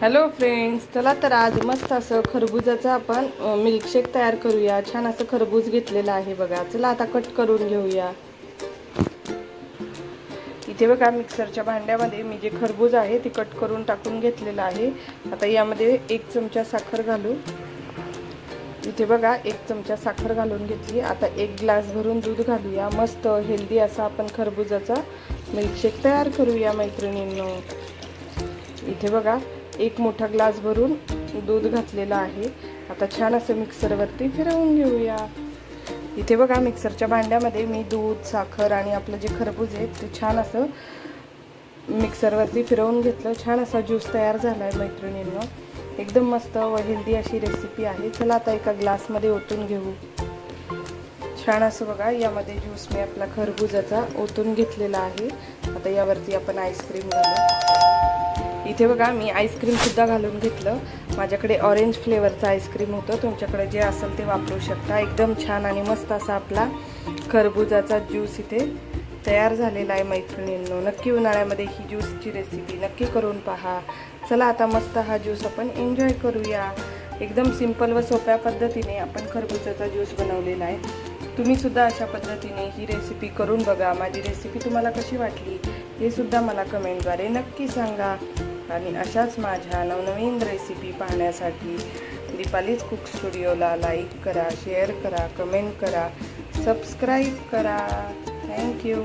Hello friends, चला तर आज मस्त असं खरबुजाचा आपण मिल्कशेक तयार करूया। छान असं खरबूज घेतलेलं आहे बघा। चला आता कट करून घेऊया। इथे बघा मिक्सरच्या भांड्यामध्ये मी जे खरबूज आहे ते कट करून टाकून घेतलेलं आहे। आता यामध्ये 1 चमचा साखर घालू। इथे बघा 1 चमचा साखर घालून घेतली। आता 1 ग्लास भरून दूध घालूया। मस्त हेल्दी असा आपण खरबुजाचा मिल्कशेक तयार करूया मैत्रिणींनो। इथे बघा 1 मोठा ग्लास भरून दूध घातलेलं आहे। आता छान असं मिक्सरवरती फिरवून घेऊया। इथे बघा मिक्सरच्या भांड्यामध्ये मी दूध, साखर आणि आपलं जे खरबूज आहे ते छान असं मिक्सरवरती फिरवून घेतलं। छान असा ज्यूस तयार झालाय मैत्रिणींनो। एकदम मस्त व हेल्दी अशी रेसिपी आहे। चला आता एका ग्लासमध्ये ओतून घेऊ। छान असं बघा यामध्ये ज्यूस मी आपला खरबुजाचा ओतून घेतलेला आहे। आता यावरती आपण आईस्क्रीम घालू। इथे बघा मी आईस्क्रीम सुद्धा घालून घेतलं। माझ्याकडे ऑरेंज फ्लेवरचा आईस्क्रीम होतं, तुमच्याकडे जे असेल ते वापरू शकता। एकदम छान आणि मस्त असा आपला खरबुजाचा ज्यूस इथे तयार झालेला आहे मैत्रिणींनो। नक्की उन्हाळ्यामध्ये ही ज्यूसची रेसिपी नक्की करून पहा। चला आता मस्त हा ज्यूस आपण एन्जॉय करूया। एकदम सिंपल व सोप्या पद्धतीने आपण खरबुजाचा ज्यूस बनवलेला आहे। तुम्ही सुद्धा अशा पद्धतीने ही रेसिपी करून बघा। माझी रेसिपी तुम्हाला कशी वाटली हे सुद्धा मला कमेंटद्वारे नक्की सांगा। आणि अशाच माझ्या नवनवीन रेसिपी पाहण्यासाठी दीपालीज कुक स्टुडिओला लाईक करा, शेअर करा, कमेंट करा, सबस्क्राईब करा। थँक्यू।